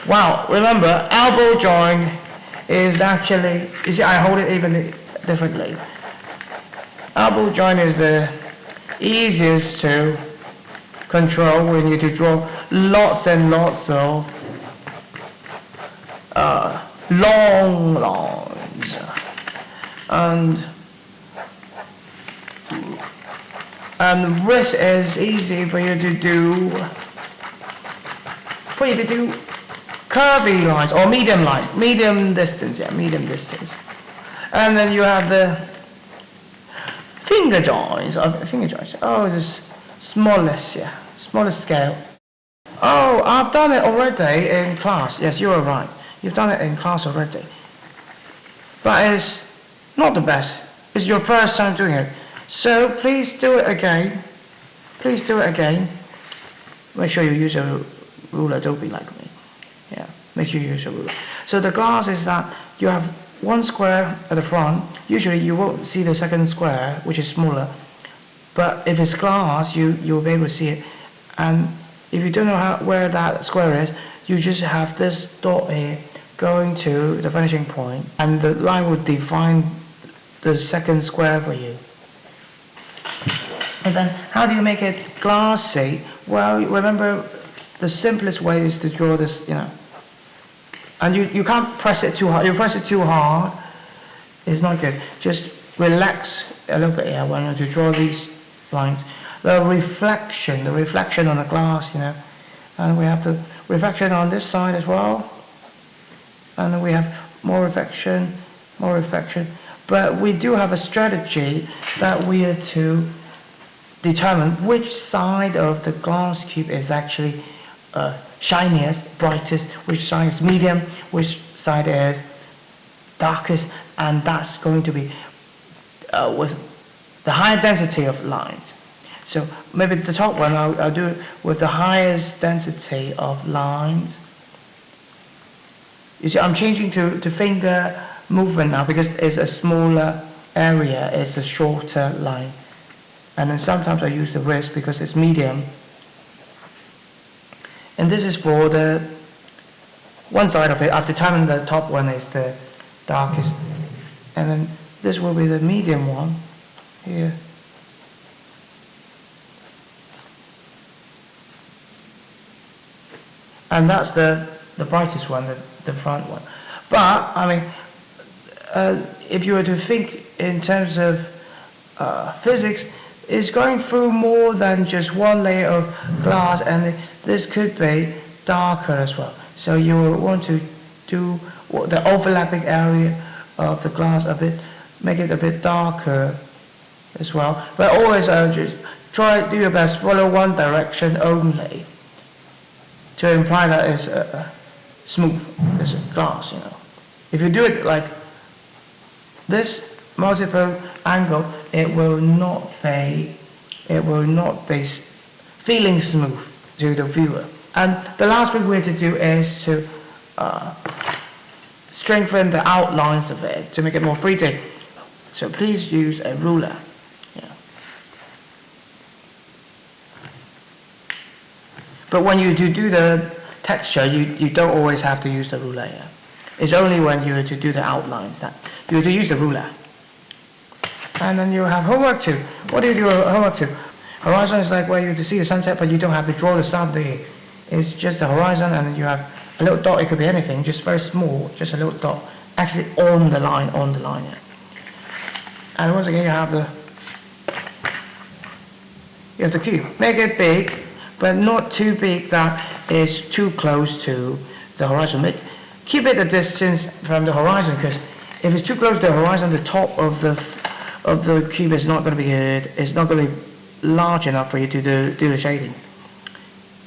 Wow, remember, elbow joint is actually, you see I hold it even differently. Elbow joint is the easiest to control when you to draw lots and lots of long lines. And wrist is easy for you to do curvy lines or medium distance, medium distance. And then you have the finger joints. Oh, this smallest scale. Oh, I've done it already in class. Yes, you are right. You've done it in class already. But it's not the best. It's your first time doing it. So please do it again. Please do it again. Make sure you use a ruler. Don't be like me. Yeah, make sure you use a ruler. So the glass is that you have one square at the front. Usually you won't see the second square, which is smaller. But if it's glass, you'll be able to see it. And if you don't know where that square is, you just have this dot here going to the vanishing point, and the line will define the second square for you. And then how do you make it glassy? Well, remember the simplest way is to draw this, and you can't press it too hard. You press it too hard, it's not good. Just relax a little bit here when you draw these lines. The reflection on the glass, and we have the reflection on this side as well, and then we have more reflection, but we do have a strategy that we are to determine which side of the glass cube is actually shiniest, brightest, which side is medium, which side is darkest, and that's going to be with the higher density of lines. So maybe the top one I'll do it with the highest density of lines. You see, I'm changing to finger movement now because it's a smaller area, it's a shorter line. And then sometimes I use the wrist because it's medium. And this is for the one side of it. I've determined the top one is the darkest. And then this will be the medium one here. And that's the brightest one, the front one. But, if you were to think in terms of physics, it's going through more than just one layer of glass, and this could be darker as well. So you will want to do the overlapping area of the glass make it a bit darker as well. But always just do your best, follow one direction only, to imply that it's smooth, it's glass, If you do it like this multiple angle, it will not be feeling smooth to the viewer. And the last thing we have to do is to strengthen the outlines of it to make it more 3D. So please use a ruler. But when you do the texture, you don't always have to use the ruler. It's only when you to do the outlines that you have to use the ruler. And then you have homework 2. What do you do homework 2? Horizon is like where you have to see the sunset, but you don't have to draw the sun, do you? It's just the horizon, and then you have a little dot. It could be anything, just very small, just a little dot, actually on the line. And once again, you have the cube. Make it big, but not too big that is too close to the horizon. Keep it a distance from the horizon, because if it's too close to the horizon, the top of the cube is not going to be good. It's not going to be large enough for you to do the shading.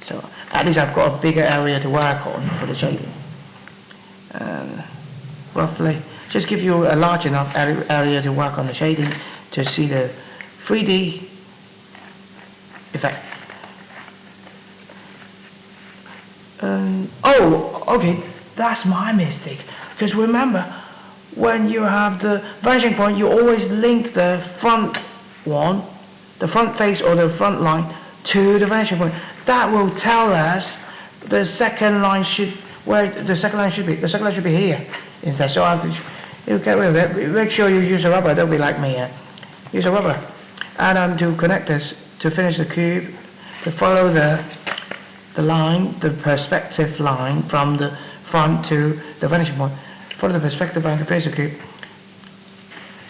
So at least I've got a bigger area to work on for the shading. And roughly, just give you a large enough area to work on the shading to see the 3D effect. Oh, okay, that's my mistake. Because remember, when you have the vanishing point, you always link the front one, the front face or the front line, to the vanishing point. That will tell us the second line where the second line should be. The second line should be here instead. So I have to, you get rid of it. Make sure you use a rubber. Don't be like me. Use a rubber. And to connect this, to finish the cube, to follow the line, the perspective line from the front to the vanishing point. Follow the perspective line to finish the cube.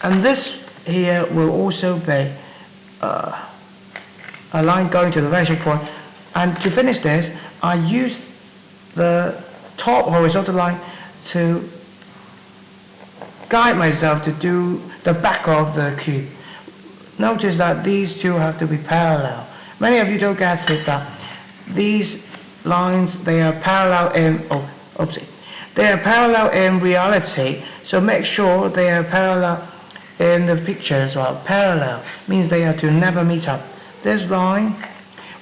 And this here will also be a line going to the vanishing point. And to finish this, I use the top horizontal line to guide myself to do the back of the cube. Notice that these two have to be parallel. Many of you don't get it that these lines, they are parallel in, they are parallel in reality, so make sure they are parallel in the picture as well. Parallel means they are to never meet up. This line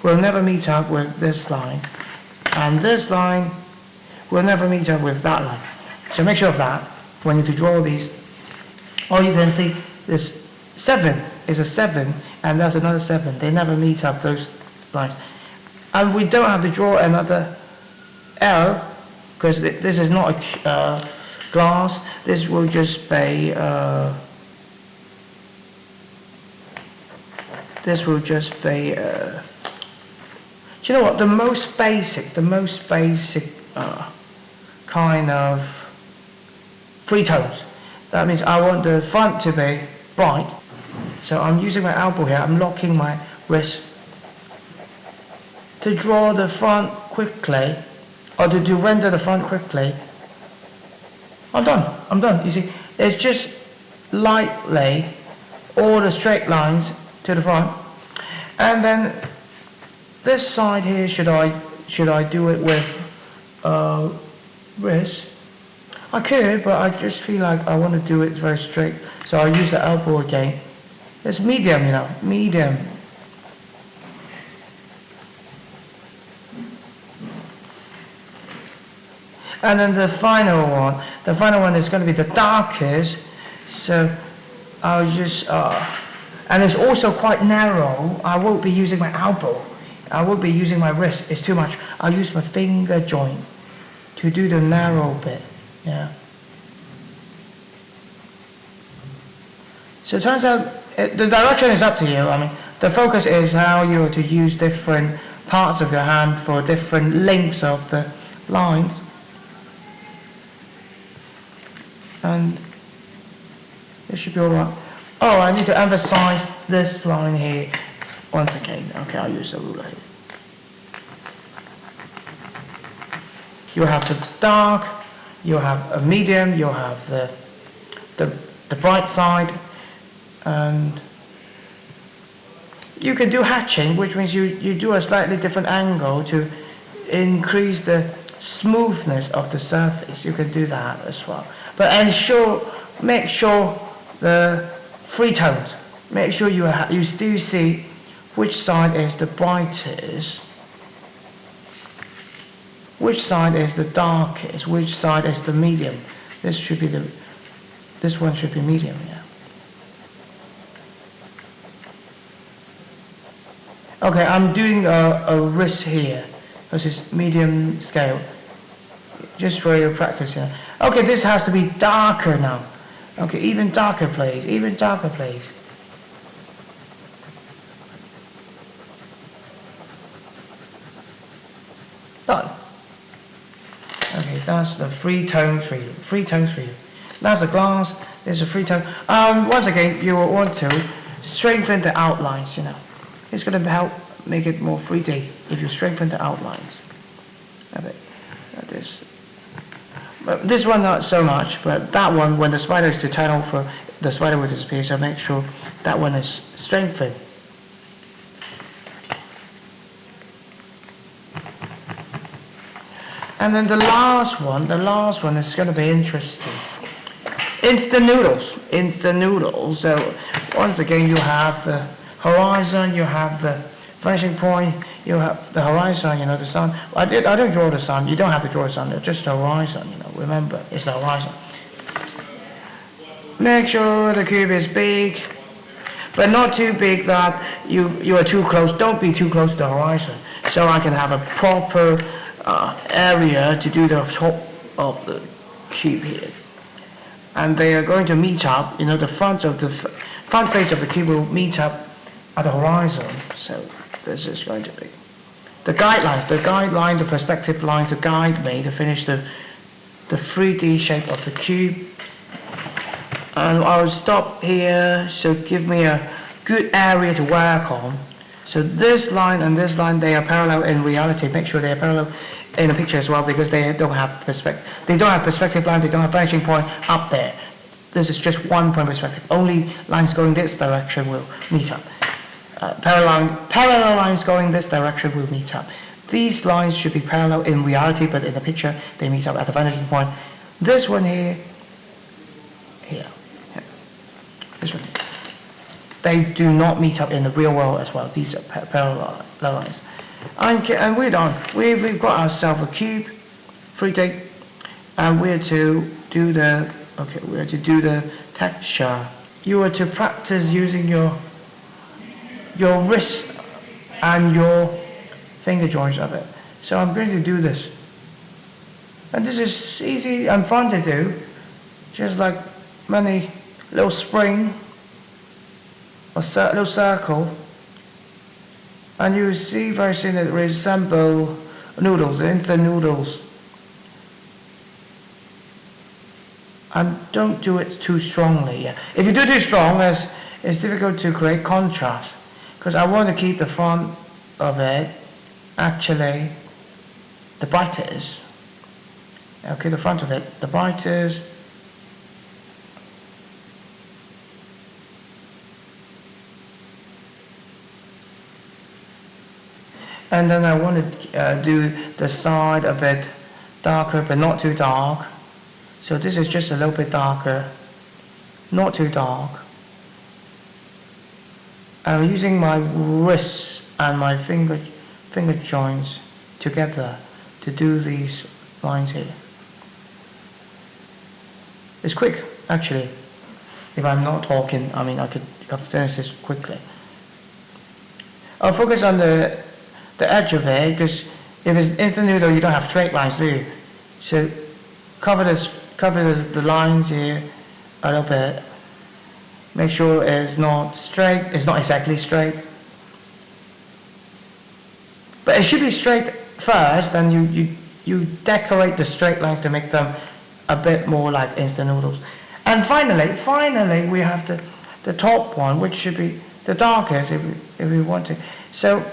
will never meet up with this line, and this line will never meet up with that line. So make sure of that when you draw these. Or you can see this 7 is a 7, and that's another 7. They never meet up, those lines. And we don't have to draw another L, because this is not a glass. This will just be do you know what, the most basic kind of three tones. That means I want the front to be bright, so I'm using my elbow here, I'm locking my wrist to draw the front quickly, or to render the front quickly. I'm done, you see, it's just lightly all the straight lines to the front. And then this side here, should I do it with wrist? I could, but I just feel like I want to do it very straight, so I'll use the elbow again. It's medium, you know, medium. And then the final one is going to be the darkest, so I'll just, and it's also quite narrow. I won't be using my elbow, I won't be using my wrist, it's too much. I'll use my finger joint to do the narrow bit, yeah. So it turns out, the direction is up to you. I mean, the focus is how you're to use different parts of your hand for different lengths of the lines. And it should be alright. Oh, I need to emphasize this line here once again. Okay, I'll use the ruler here. You have the dark, you have a medium, you have the bright side, and you can do hatching, which means you do a slightly different angle to increase the smoothness of the surface. You can do that as well. But make sure the three tones. Make sure you still see which side is the brightest, which side is the darkest, which side is the medium. This one should be medium, yeah. Okay, I'm doing a wrist here, because it's medium scale. Just for your practice, yeah. Okay, this has to be darker now. Okay, even darker please, even darker please. Done. Okay, that's the three tones for you. That's the glass, there's a three tone. Once again, you will want to strengthen the outlines, you know. It's going to help make it more 3D if you strengthen the outlines. Okay, but this one not so much, but that one, when the spider is to turn over, the spider will disappear, so make sure that one is strengthened. And then the last one is going to be interesting. Instant noodles. So once again, you have the horizon, you have the vanishing point, you have the horizon, you know, the sun. I don't draw the sun. You don't have to draw the sun. It's just the horizon, you know. Remember, it's the horizon. Make sure the cube is big, but not too big that you are too close. Don't be too close to the horizon. So I can have a proper area to do the top of the cube here. And they are going to meet up, the front face of the cube will meet up at the horizon. So this is going to be the guideline, the perspective lines to guide me to finish the 3D shape of the cube. And I'll stop here, so give me a good area to work on. So this line and this line, they are parallel in reality. Make sure they are parallel in the picture as well, because they don't have perspective. They don't have perspective line. They don't have vanishing point up there. This is just one point perspective. Only lines going this direction will meet up. Parallel lines going this direction will meet up. These lines should be parallel in reality, but in the picture they meet up at the vanishing point. This one here, this one. They do not meet up in the real world as well. These are parallel lines. And we're done. We've got ourselves a cube, 3D, and we're to do the texture. You are to practice using your wrist and your finger joints of it. So I'm going to do this. And this is easy and fun to do. Just like many little spring or little circle. And you see very soon it resemble noodles, instant noodles. And don't do it too strongly. If you do too strong, it's difficult to create contrast. Because I want to keep the front of it actually the brightest. Okay, the front of it the brightest. And then I want to do the side a bit darker, but not too dark. So this is just a little bit darker, not too dark. I'm using my wrists and my finger joints together to do these lines here. It's quick, actually. If I'm not talking, I could finish this quickly. I'll focus on the edge of it, because if it's instant noodle, you don't have straight lines, do you? So cover the lines here a little bit. Make sure it's not straight. It's not exactly straight, but it should be straight first. Then you decorate the straight lines to make them a bit more like instant noodles. And finally, we have the top one, which should be the darkest if we want to. So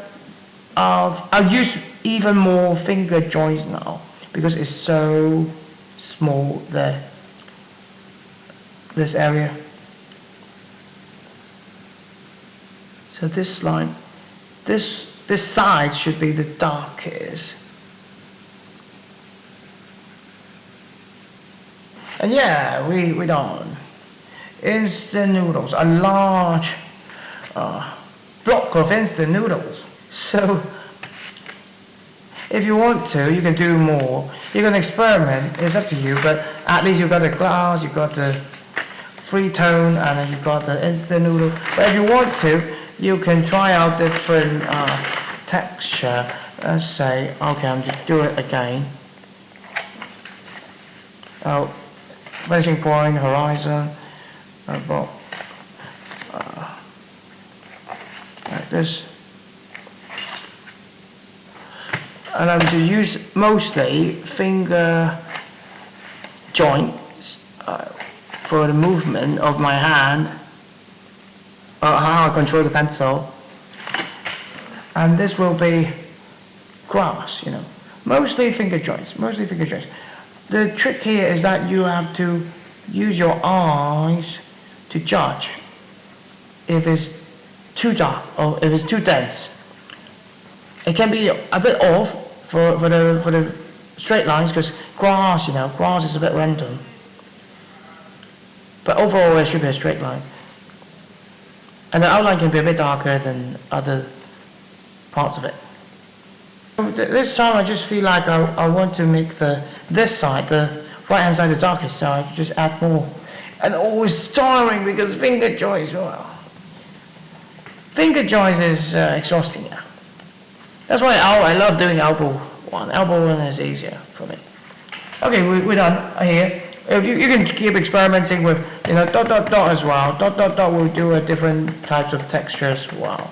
I'll use even more finger joints now because it's so small there. This area. So this line, this side should be the darkest. And yeah, we done. Instant noodles, a large block of instant noodles. So if you want to, you can do more. You can experiment, it's up to you, but at least you've got the glass, you've got the free tone, and then you've got the instant noodle. But if you want to, you can try out different texture. Let's say, okay, I'm just do it again. Vanishing point, horizon, about like this. And I'm to use mostly finger joints for the movement of my hand, how I control the pencil. And this will be grass, mostly finger joints, The trick here is that you have to use your eyes to judge if it's too dark or if it's too dense. It can be a bit off for the straight lines, because grass is a bit random. But overall it should be a straight line. And the outline can be a bit darker than other parts of it. This time I just feel like I want to make this side, the right hand side, the darkest side, just add more. And always tiring because finger joints, finger joints is exhausting. That's why I love doing elbow one. Elbow one is easier for me. Okay, we're done here. If you can keep experimenting with, dot, dot, dot as well. Dot, dot, dot will do a different types of textures. Wow.